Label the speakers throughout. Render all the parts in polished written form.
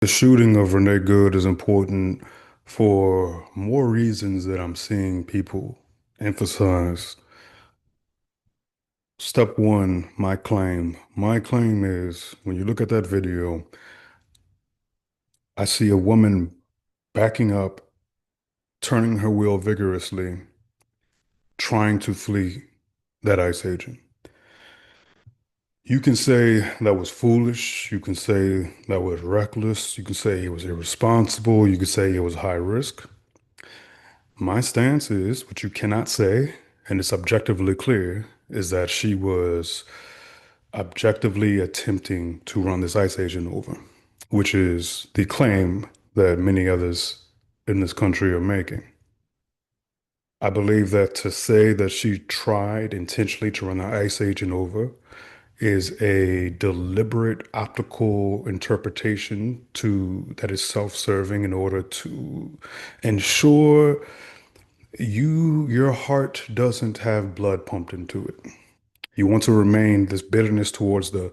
Speaker 1: The shooting of Renee Good is important for more reasons that I'm seeing people emphasize. Step one, my claim. My claim is when you look at that video, I see a woman backing up, turning her wheel vigorously, trying to flee that ICE agent. You can say that was foolish. You can say that was reckless. You can say it was irresponsible. You could say it was high risk. My stance is, what you cannot say, and it's objectively clear, is that she was objectively attempting to run this ICE agent over, which is the claim that many others in this country are making. I believe that to say that she tried intentionally to run the ICE agent over is a deliberate optical interpretation to that is self-serving in order to ensure your heart doesn't have blood pumped into it. You want to remain this bitterness towards the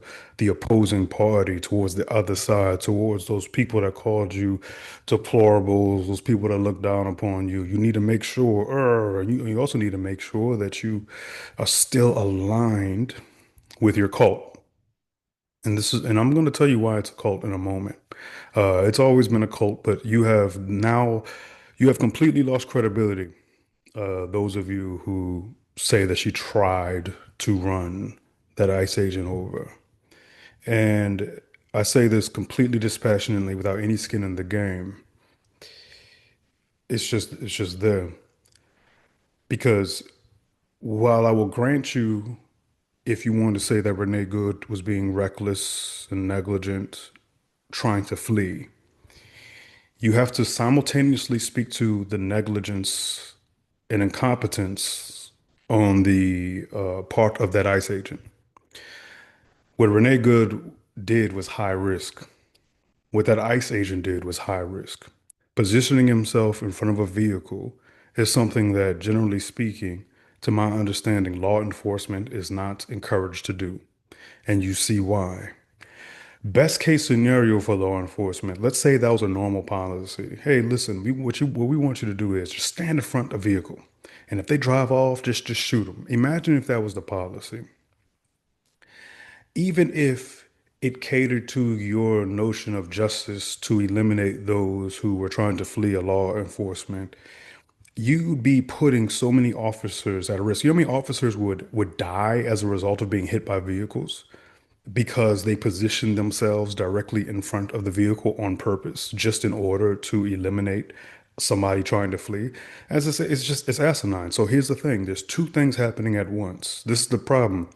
Speaker 1: opposing party, towards the other side, towards those people that called you deplorables, those people that look down upon you. You need to make sure, you also need to make sure that you are still aligned with your cult. And I'm going to tell you why it's a cult in a moment. It's always been a cult, but you have completely lost credibility, those of you who say that she tried to run that ICE agent over. And I say this completely dispassionately without any skin in the game. It's just there. Because while I will grant you, if you want to say that Renee Good was being reckless and negligent, trying to flee, you have to simultaneously speak to the negligence and incompetence on the part of that ICE agent. What Renee Good did was high risk. What that ICE agent did was high risk. Positioning himself in front of a vehicle is something that, generally speaking, to my understanding, law enforcement is not encouraged to do. And you see why. Best case scenario for law enforcement, let's say that was a normal policy. Hey, listen, what we want you to do is just stand in front of a vehicle. And if they drive off, just shoot them. Imagine if that was the policy. Even if it catered to your notion of justice to eliminate those who were trying to flee a law enforcement, you'd be putting so many officers at risk. You know how many officers would die as a result of being hit by vehicles because they positioned themselves directly in front of the vehicle on purpose, just in order to eliminate somebody trying to flee. As I say, it's asinine. So here's the thing: there's two things happening at once. This is the problem.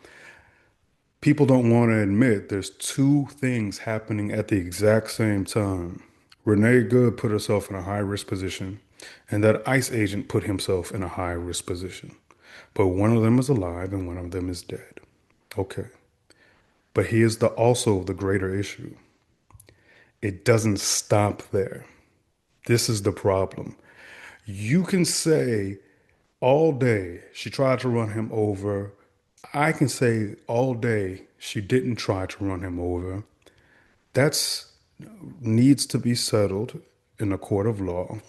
Speaker 1: People don't want to admit there's two things happening at the exact same time. Renee Good put herself in a high risk position, and that ICE agent put himself in a high risk position. But one of them is alive and one of them is dead. Okay. But here's the greater issue. It doesn't stop there. This is the problem. You can say all day she tried to run him over. I can say all day she didn't try to run him over. That's needs to be settled in a court of law.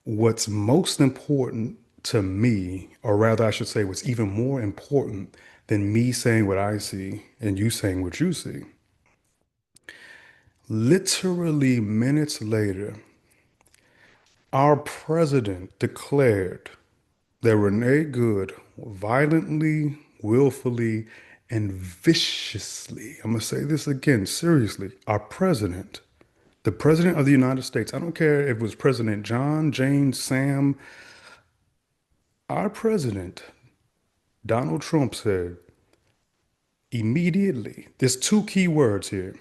Speaker 1: What's most important to me, or rather, I should say, what's even more important than me saying what I see and you saying what you see, literally minutes later, our president declared that Renee Good violently, willfully, and viciously, I'm going to say this again, seriously, our president, the president of the United States, I don't care if it was President John, James, Sam, our president, Donald Trump said immediately, there's two key words here,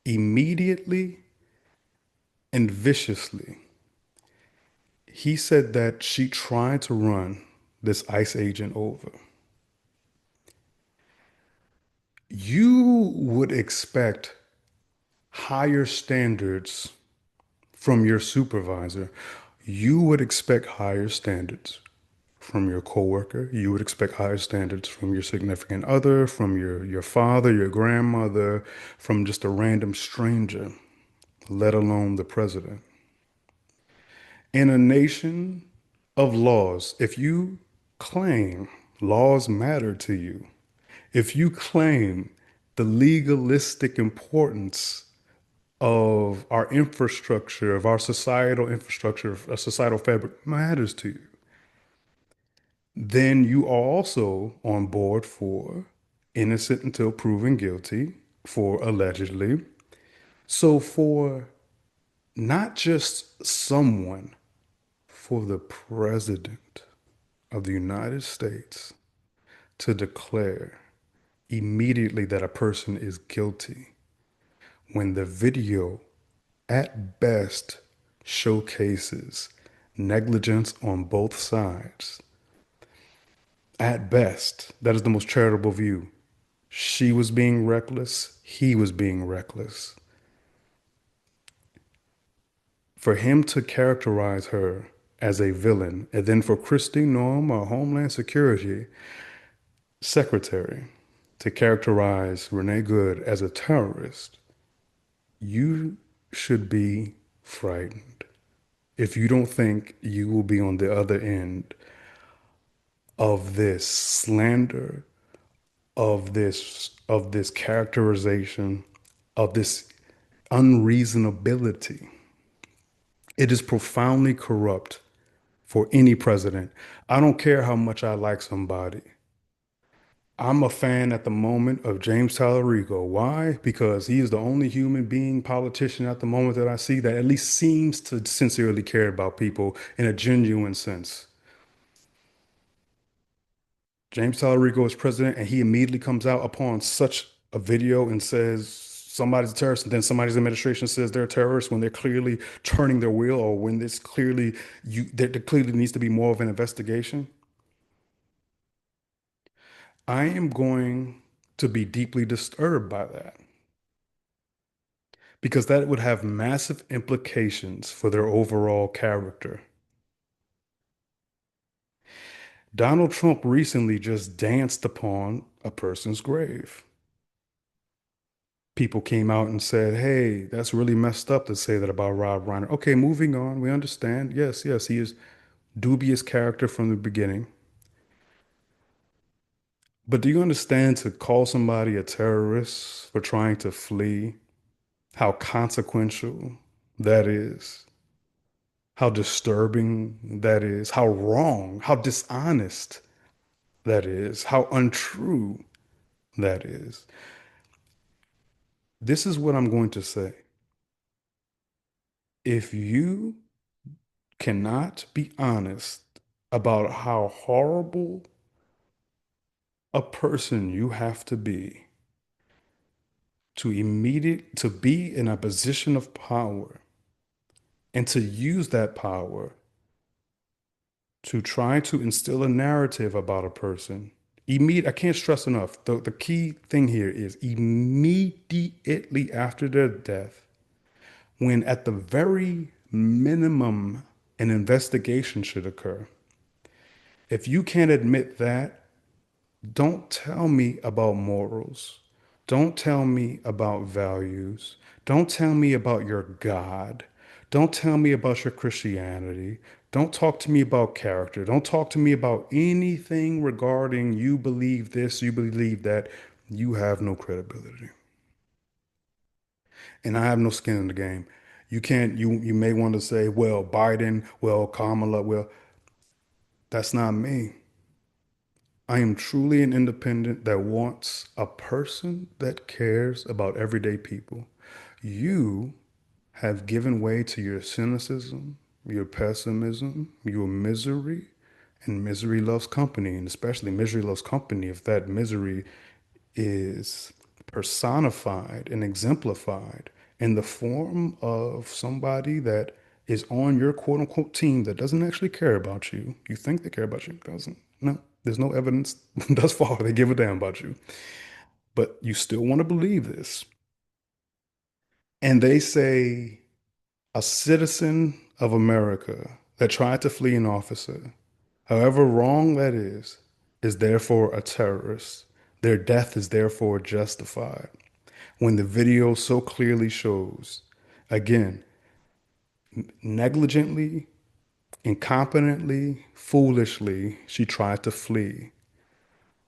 Speaker 1: immediately and viciously. He said that she tried to run this ICE agent over. You would expect higher standards from your supervisor. You would expect higher standards from your coworker. You would expect higher standards from your significant other, from your father, your grandmother, from just a random stranger, let alone the president. In a nation of laws, if you claim laws matter to you, if you claim the legalistic importance of our infrastructure, of our societal infrastructure, a societal fabric matters to you, then you are also on board for innocent until proven guilty for allegedly. So for not just someone, for the president of the United States to declare immediately that a person is guilty when the video at best showcases negligence on both sides. At best, that is the most charitable view. She was being reckless, he was being reckless. For him to characterize her as a villain, and then for Christine Norm, our Homeland Security Secretary, to characterize Renee Good as a terrorist, you should be frightened if you don't think you will be on the other end of this slander, of this characterization, of this unreasonability. It is profoundly corrupt for any president. I don't care how much I like somebody. I'm a fan at the moment of James Tallarico. Why? Because he is the only human being politician at the moment that I see that at least seems to sincerely care about people in a genuine sense. James Tallarico is president, and he immediately comes out upon such a video and says somebody's a terrorist, and then somebody's administration says they're terrorists when they're clearly turning their wheel, or when it's clearly there clearly needs to be more of an investigation. I am going to be deeply disturbed by that because that would have massive implications for their overall character. Donald Trump recently just danced upon a person's grave. People came out and said, hey, that's really messed up to say that about Rob Reiner. Okay, moving on. We understand. Yes, yes, he is dubious character from the beginning. But do you understand to call somebody a terrorist for trying to flee, how consequential that is? How disturbing that is? How wrong, how dishonest that is? How untrue that is? This is what I'm going to say. If you cannot be honest about how horrible a person you have to be in a position of power and to use that power to try to instill a narrative about a person. I can't stress enough. The key thing here is immediately after their death, when at the very minimum an investigation should occur. If you can't admit that, don't tell me about morals. Don't tell me about values. Don't tell me about your God. Don't tell me about your Christianity. Don't talk to me about character. Don't talk to me about anything regarding you believe this, you believe that. You have no credibility. And I have no skin in the game. You can't, you may want to say, well, Biden, well, Kamala, well, that's not me. I am truly an independent that wants a person that cares about everyday people. You have given way to your cynicism, your pessimism, your misery, and misery loves company, and especially misery loves company if that misery is personified and exemplified in the form of somebody that is on your quote unquote team that doesn't actually care about you. You think they care about you, doesn't. No, there's no evidence thus far they give a damn about you. But you still want to believe this. And they say a citizen of America that tried to flee an officer However wrong that is therefore a terrorist. Their death is therefore justified. When the video so clearly shows, again, negligently, incompetently, foolishly, she tried to flee.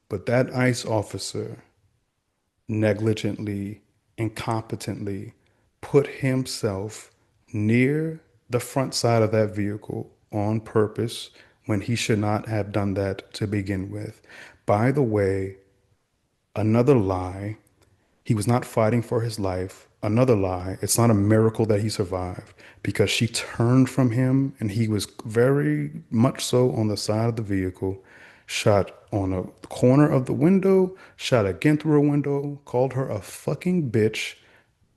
Speaker 1: But that ICE officer negligently, incompetently put himself near the front side of that vehicle on purpose when he should not have done that to begin with. By the way, another lie. He was not fighting for his life. Another lie. It's not a miracle that he survived because she turned from him and he was very much so on the side of the vehicle, shot on a corner of the window, shot again through a window, called her a fucking bitch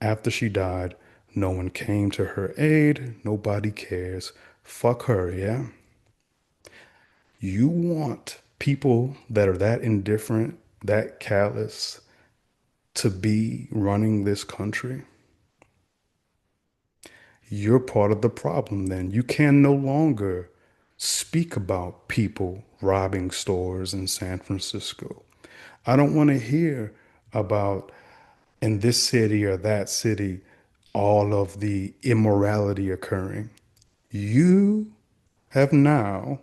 Speaker 1: after she died. No one came to her aid. Nobody cares. Fuck her, yeah? You want people that are that indifferent, that callous, to be running this country, you're part of the problem then. You can no longer speak about people robbing stores in San Francisco. I don't want to hear about in this city or that city all of the immorality occurring. You have now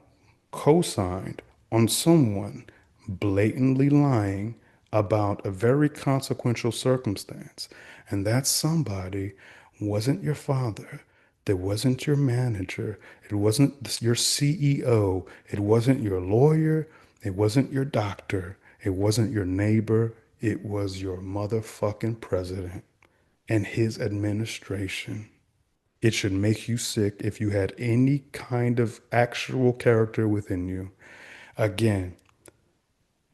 Speaker 1: co-signed on someone blatantly lying about a very consequential circumstance. And that somebody wasn't your father. It wasn't your manager. It wasn't your CEO. It wasn't your lawyer. It wasn't your doctor. It wasn't your neighbor. It was your motherfucking president and his administration. It should make you sick if you had any kind of actual character within you. Again,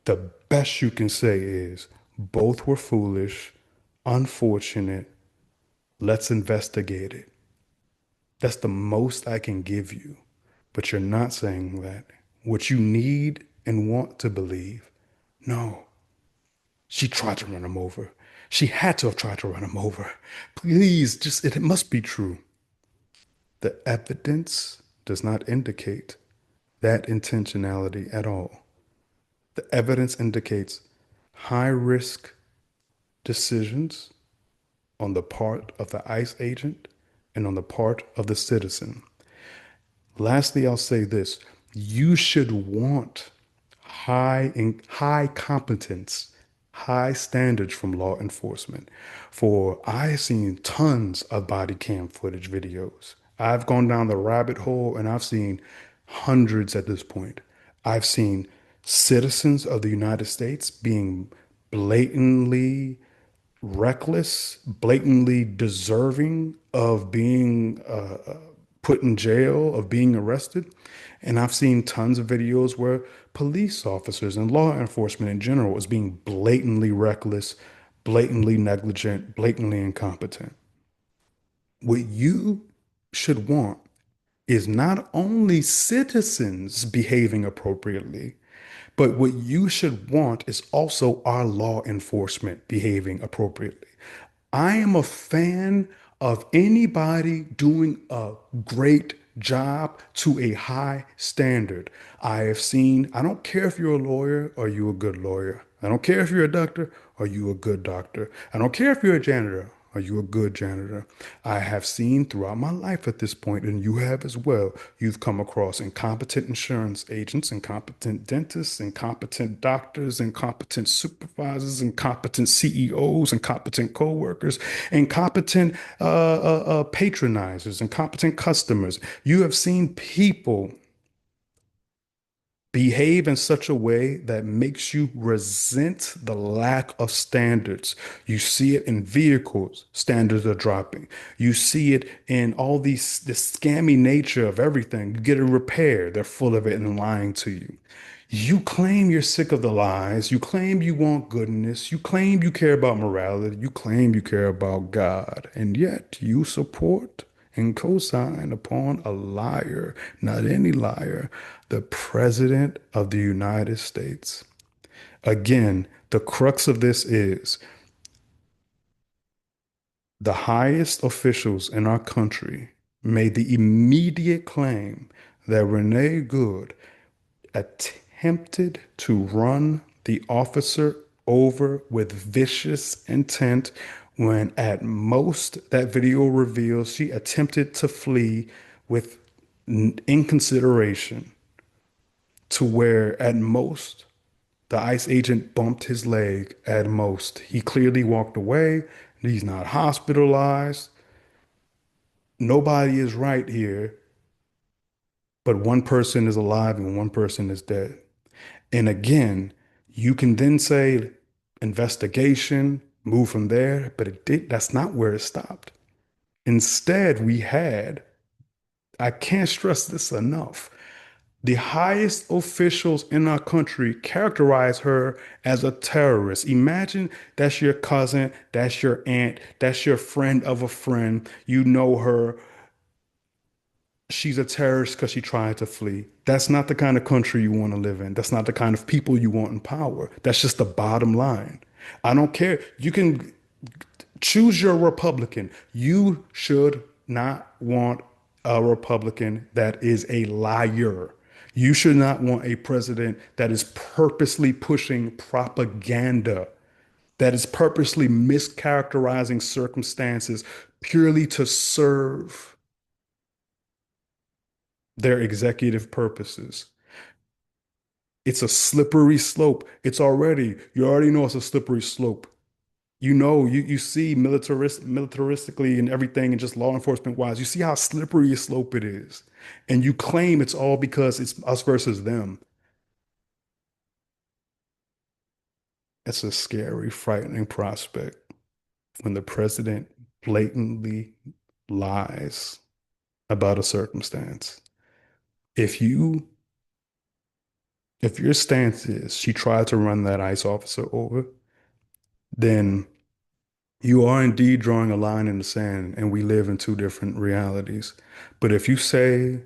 Speaker 1: the best you can say is both were foolish, unfortunate. Let's investigate it. That's the most I can give you. But you're not saying that. What you need and want to believe. No, she tried to run him over. She had to have tried to run him over. Please, just it must be true. The evidence does not indicate that intentionality at all. The evidence indicates high risk decisions on the part of the ICE agent and on the part of the citizen. Lastly, I'll say this. You should want high competence, high standards from law enforcement. For I've seen tons of body cam footage videos. I've gone down the rabbit hole and I've seen hundreds at this point. I've seen citizens of the United States being blatantly reckless, blatantly deserving of being put in jail, of being arrested. And I've seen tons of videos where police officers and law enforcement in general is being blatantly reckless, blatantly negligent, blatantly incompetent. What you should want is not only citizens behaving appropriately, but what you should want is also our law enforcement behaving appropriately. I am a fan of anybody doing a great job to a high standard. I have seen, I don't care if you're a lawyer or you a good lawyer. I don't care if you're a doctor or you a good doctor. I don't care if you're a janitor. Are you a good janitor? I have seen throughout my life at this point, and you have as well, you've come across incompetent insurance agents, incompetent dentists, incompetent doctors, incompetent supervisors, incompetent CEOs, incompetent coworkers, incompetent patronizers, incompetent customers. You have seen people behave in such a way that makes you resent the lack of standards. You see it in vehicles, standards are dropping. You see it in all these this scammy nature of everything. You get a repair, they're full of it and lying to you. You claim you're sick of the lies. You claim you want goodness. You claim you care about morality. You claim you care about God. And yet you support and co-sign upon a liar, not any liar, the President of the United States. Again, the crux of this is the highest officials in our country made the immediate claim that Renee Good attempted to run the officer over with vicious intent when at most that video reveals she attempted to flee with inconsideration to where at most the ICE agent bumped his leg at most. He clearly walked away. He's not hospitalized. Nobody is right here, but one person is alive and one person is dead. And again, you can then say investigation, move from there, but that's not where it stopped. Instead, we had, I can't stress this enough, the highest officials in our country characterize her as a terrorist. Imagine that's your cousin, that's your aunt, that's your friend of a friend. You know her. She's a terrorist because she tried to flee. That's not the kind of country you want to live in. That's not the kind of people you want in power. That's just the bottom line. I don't care. You can choose your Republican. You should not want a Republican that is a liar. You should not want a president that is purposely pushing propaganda, that is purposely mischaracterizing circumstances purely to serve their executive purposes. It's a slippery slope. You already know it's a slippery slope. You know, you see militaristically and everything and just law enforcement wise, you see how slippery a slope it is. And you claim it's all because it's us versus them. It's a scary, frightening prospect when the president blatantly lies about a circumstance. If you, if your stance is she tried to run that ICE officer over, then you are indeed drawing a line in the sand, and we live in two different realities. But if you say,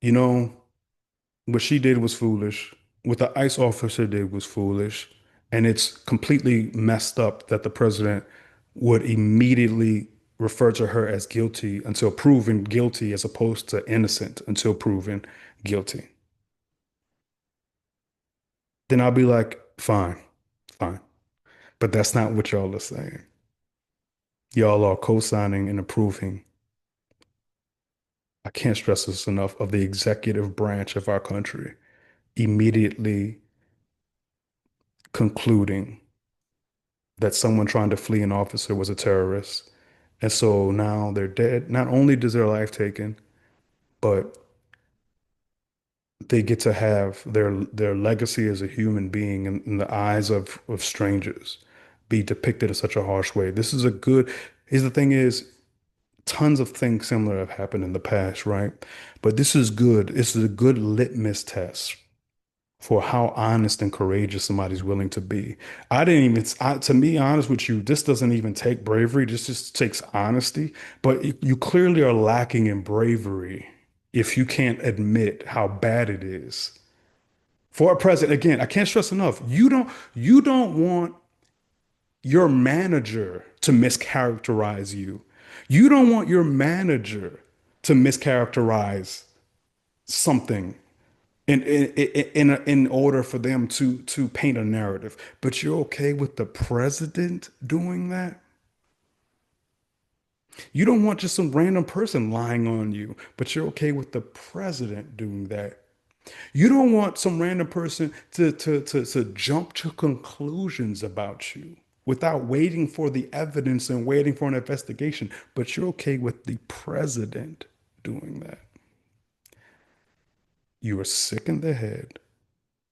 Speaker 1: you know, what she did was foolish, what the ICE officer did was foolish, and it's completely messed up that the president would immediately refer to her as guilty until proven guilty as opposed to innocent until proven guilty. Then I'll be like, fine, fine. But that's not what y'all are saying. Y'all are co-signing and approving. I can't stress this enough of the executive branch of our country immediately concluding that someone trying to flee an officer was a terrorist. And so now they're dead. Not only does their life taken, but they get to have their legacy as a human being in the eyes of strangers be depicted in such a harsh way. This is a good, here's the thing is, tons of things similar have happened in the past, right? But this is good. This is a good litmus test for how honest and courageous somebody's willing to be. I didn't even, to be honest with you, this doesn't even take bravery. This just takes honesty. But you clearly are lacking in bravery if you can't admit how bad it is. For a president, again, I can't stress enough. You don't want your manager to mischaracterize you. You don't want your manager to mischaracterize something in order for them to paint a narrative. But you're okay with the president doing that? You don't want just some random person lying on you, but you're okay with the president doing that. You don't want some random person to jump to conclusions about you without waiting for the evidence and waiting for an investigation, but you're okay with the president doing that. You are sick in the head.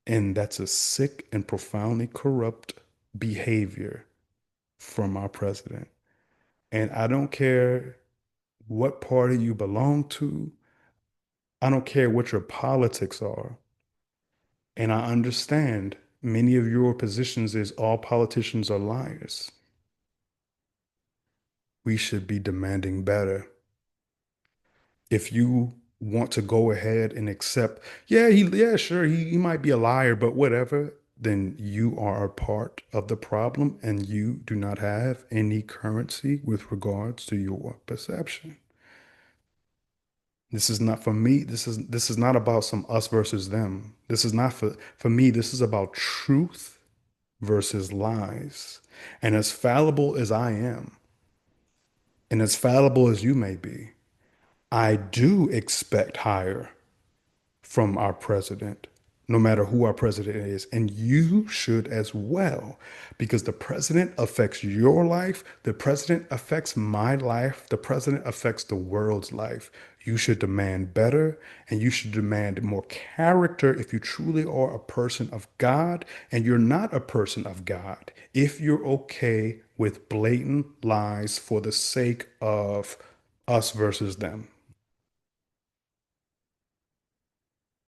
Speaker 1: And that's a sick and profoundly corrupt behavior from our president. And I don't care what party you belong to. I don't care what your politics are. And I understand many of your positions is all politicians are liars. We should be demanding better. If you want to go ahead and accept, yeah, sure, he might be a liar, but whatever, then you are a part of the problem and you do not have any currency with regards to your perception. This is not for me. This is not about some us versus them. This is not for me. This is about truth versus lies. And as fallible as I am, and as fallible as you may be, I do expect higher from our president, no matter who our president is. And you should as well, because the president affects your life. The president affects my life. The president affects the world's life. You should demand better, and you should demand more character if you truly are a person of God, and you're not a person of God. If you're okay with blatant lies for the sake of us versus them.